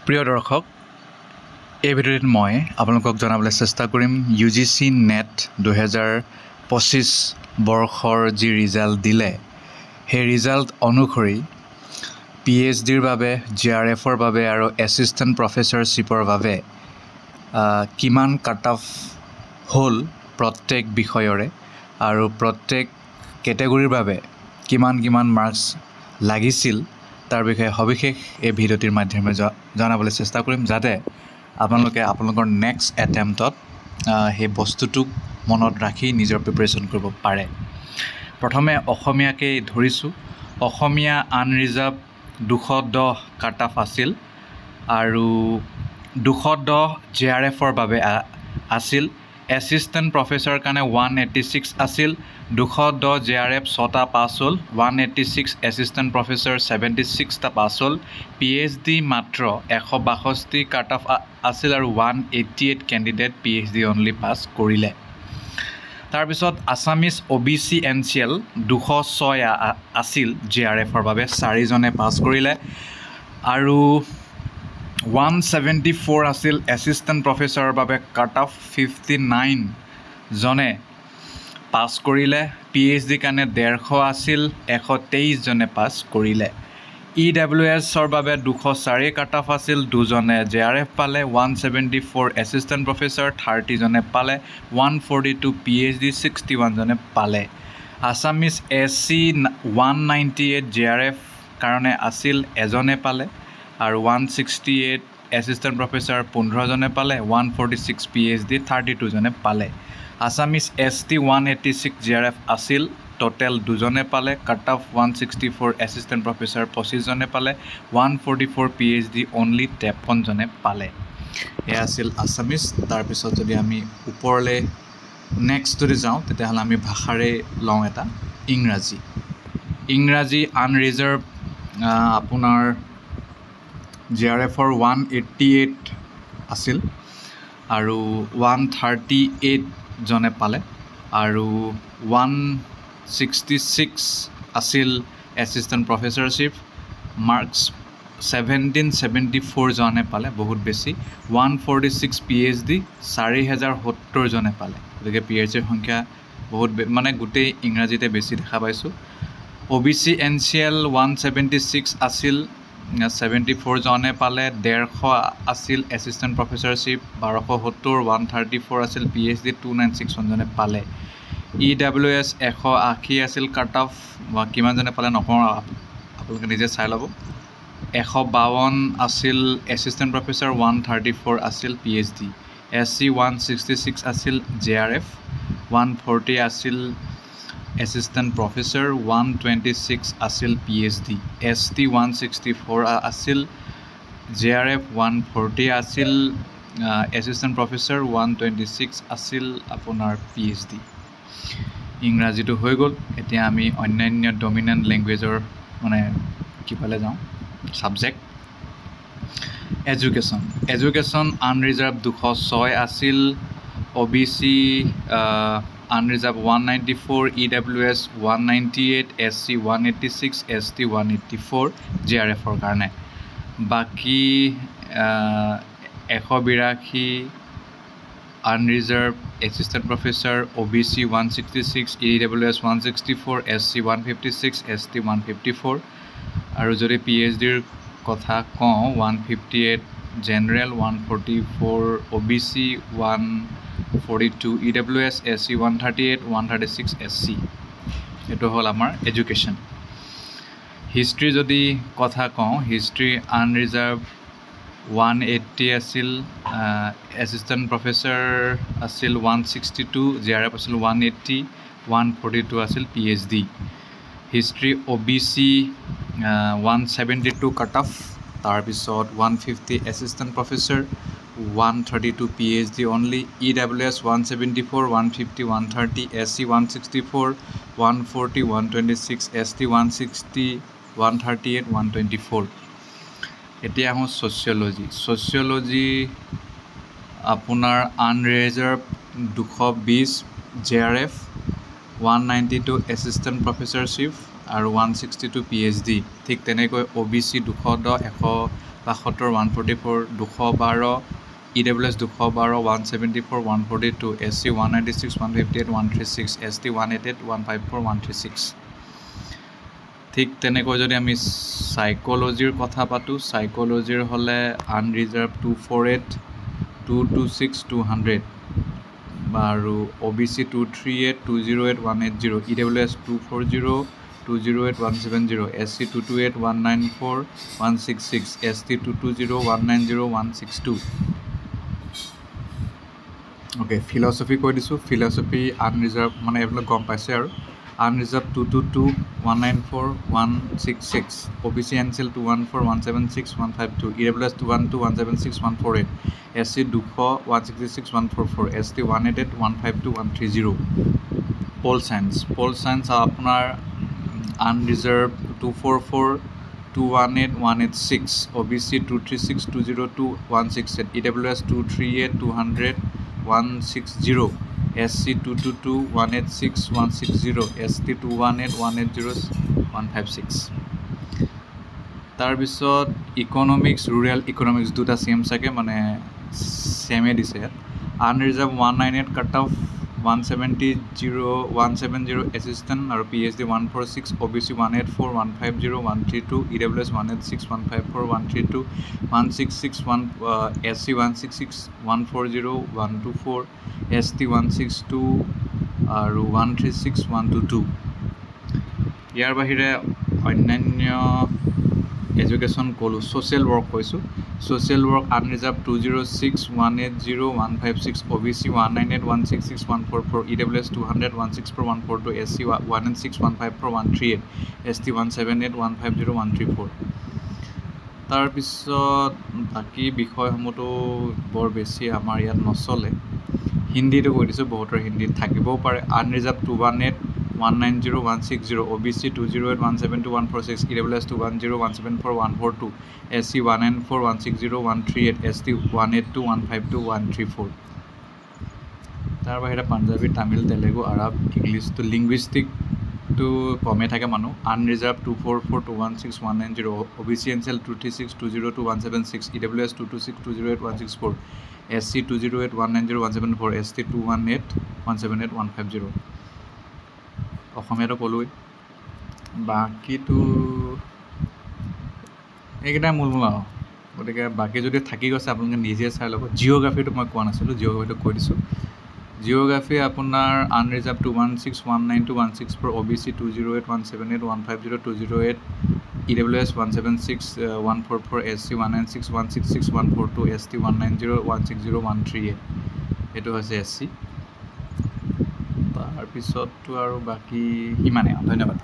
প্ৰিয় দৰ্শক, এই ভিডিঅ'ত মই আপোনালোকক জনাবলৈ চেষ্টা কৰিম UGC নেট 2025 বৰ্ষৰ যি ৰিজাল্ট দিলে সেই ৰিজাল্ট অনুসৰি PhDৰ বাবে, JRFৰ বাবে আৰু এছিষ্টেণ্ট প্ৰফেচৰশ্বিপৰ বাবে কিমান কাট অফ হ'ল প্ৰত্যেক বিষয়ৰে আৰু প্ৰত্যেক কেটেগৰীৰ বাবে কিমান মাৰ্কছ লাগিছিল তাৰ বিষয়ে সবিশেষ এই ভিডিঅ'টিৰ মাধ্যমেৰে জনাবলৈ চেষ্টা কৰিম যাতে আপোনালোকে আপোনালোকৰ নেক্সট এটেম্পটত সেই বস্তুটোক মনত ৰাখি নিজৰ প্ৰিপাৰেশ্যন কৰিব পাৰে। প্ৰথমে অসমীয়াকে ধৰিছোঁ। অসমীয়া আনৰিজাৰ্ভ 210 কাট অফ আছিল আৰু 210 JRFৰ বাবে আছিল। এছিষ্টেণ্ট প্ৰফেচৰৰ কাৰণে 186 আছিল। 210 JRF 6টা পাছ হ'ল। 186 এছিষ্টেণ্ট প্ৰফেচৰ 76টা পাছ হ'ল। PhD মাত্ৰ 162 কাট অফ আছিল আৰু 188 কেণ্ডিডেট PhD অনলি পাছ কৰিলে। তাৰপিছত আছামিজ OBC NCL 206 আছিল JRFৰ বাবে, 4জনে পাছ কৰিলে আৰু 174 আছিল এছিষ্টেণ্ট প্ৰফেচৰৰ বাবে কাট অফ, 59 জনে পাছ কৰিলে। PhD কাৰণে 150 আছিল, 123 জনে পাছ কৰিলে। EWSৰ বাবে 204 কাট অফ আছিল, 2জনে JRF পালে। 174 এছিষ্টেণ্ট প্ৰফেচৰ, 30 জনে পালে। 142 PhD, 61 জনে পালে। আছামিজ SC 198 JRF কাৰণে আছিল, 1জনে পালে আৰু 168 এছিষ্টেণ্ট প্ৰফেচৰ 15 জনে পালে। 146 PhD, 32 জনে পালে। আছামিজ ST 186 JRF আছিল, টোটেল 2জনে পালে। কাট অফ 164 এছিষ্টেণ্ট প্ৰফেচৰ 25 জনে পালে। 144 PhD অনলি 53 জনে পালে। এয়া আছিল আছামিজ। তাৰপিছত যদি আমি ওপৰলৈ নেক্সট যদি যাওঁ তেতিয়াহ'লে আমি ভাষাৰে লওঁ এটা ইংৰাজী আনৰিজাৰ্ভ আপোনাৰ JRFৰ 188 আছিল আৰু 138 জনে পালে আৰু 166 আছিল এছিষ্টেণ্ট প্ৰফেচৰশ্বিপ। মাৰ্কছ 1774 জনে পালে, বহুত বেছি। 146 PhD, 4070 জনে পালে। গতিকে PhDৰ সংখ্যা বহুত মানে গোটেই ইংৰাজীতে বেছি দেখা পাইছোঁ। OBC NCL 176 আছিল, 74 জনে পালে। 150 আছিল এছিষ্টেণ্ট প্ৰফেচৰশ্বিপ, 1270। 134 আছিল PhD, 296 জনে পালে। EWS 180 আছিল কাট অফ, কিমানজনে পালে নকওঁ, আপোনালোকে নিজে চাই ল'ব। 152 আছিল এছিষ্টেণ্ট প্ৰফেচৰ, 134 আছিল PhD। SC 166 আছিল JRF, 140 আছিল এছিষ্টেণ্ট প্ৰফেচৰ, 126 আছিল PhD। ST 164 আছিল JRF, 140 আছিল এছিষ্টেণ্ট প্ৰফেচৰ, 126 আছিল আপোনাৰ PhD। ইংৰাজীটো হৈ গ'ল। এতিয়া আমি অন্যান্য ডমিনেণ্ট লেংগুৱেজৰ মানে কিফালে যাওঁ, ছাবজেক্ট। এডুকেশ্যন আনৰিজাৰ্ভ 206 আছিল। OBC unreserved 194, EWS 198, SC 186, ST 184 JRFৰ কাৰণে। বাকী 182 unreserved assistant professor, OBC 166, EWS 164, SC 156, ST 154 আৰু যদি PhDৰ কথা কওঁ 158 general, 144 OBC, 142 EWS, SC 138, 136 SC। এইটো হ'ল আমাৰ এডুকেশ্যন। হিষ্ট্ৰী যদি কথা কওঁ, হিষ্ট্ৰী আনৰিজাৰ্ভ 180 আছিল, এছিষ্টেণ্ট প্ৰফেচৰ আছিল 162, JRF আছিল 180, 142 আছিল PhD। History OBC 172 cut off, তাৰপিছত 150 assistant professor, 132 PhD only. EWS 174, 150, 130, SC 164, 140, 126, ST 160, 138, 124। এতিয়া আহোঁ ছ'চিয়লজি আপোনাৰ আনৰিজাৰ্ভ 220 JRF, 192 এছিষ্টেণ্ট প্ৰফেচৰশ্বিপ আৰু 162 PhD। ঠিক তেনেকৈ OBC 210, 72 144 212 EWS 212 174 142 SC 196 158 136 ST 188 154 136 ঠিক তেনেকৈ যদি আমি সাইকোলজিৰ কথা পাতো সাইকোলজিৰ হলে আনৰিজাৰ্ভ 248 226 200 আৰু OBC 238 208 180 EWS 240 208 170 SC 228 194 166 ST 220 190 162 Okay, philosophy কৈ দিছো philosophy unreserved মানে এইবিলাক গম পাইছে আৰু unreserved 222 194 166 OBC NCL 214 176 152 EWS 212 176 148 SC 200 166 144 ST 188 152 130 pole science আপোনাৰ unreserved 244 218 186 OBC 236 202 168 EWS 238 200 160 SC 222 186 160 ST 218 180 156 তাৰ পিছত ইকোনমিক্স ৰুৰাল ইকোনমিক্স দুটা সেম থাকে মানে সেমে দিছে আনৰিজাৰ্ভ 198 কাট অফ 170 assistant আৰু PhD 146 OBC 184 150 132 EWS 186 154 132 166 SC 166 140 124 ST 162 আৰু 136 122 ইয়াৰ বাহিৰে অন্যান্য এডুকেশ্যন কলো সোশ্যাল ৱৰ্ক কৈছো social work unreserved 206 180 156 OBC 198 166 144 EWS 200 164 142 SC 116 154 138 ST 178 150 134 তাৰ পিছত বাকি বিষয়সমূহটো বৰ বেছি আমাৰ ইয়াত নচলে হিন্দীটো কৈ দিছো বহুতৰ হিন্দীত থাকিবও পাৰে unreserved 218 190 160 OBC 208 172 146 EWS 210 174 142 SC 194 160 138 ST 182 152 134 তাৰ বাহিৰে পাঞ্জাবী তামিল তেলেগু আৰব ইংলিছ তো লিংগুইষ্টিক তো কমে থাকে মানুহ unreserved 244 216 190 OBC NCL 236 202 176 EWS 226 208 164 SC 208 190 174 ST 218 178 150 অসমীয়াটো ক'লোই বাকিটো এইকেইটা মূল আৰু গতিকে বাকি যদি থাকি গৈছে আপোনালোকে নিজে চাই ল'ব জিঅ'গ্ৰাফিটো মই কোৱা নাছিলোঁ জিঅ'গ্ৰাফিটো কৈ দিছোঁ জিঅ'গ্ৰাফি আপোনাৰ unreserved 216 192 164 OBC 208 178 150 208 EWS 176 144 SC 196 166 142 ST 190 160 138 এইটো হৈছে SC তাৰপিছততো আৰু বাকি ইমানে ধন্যবাদ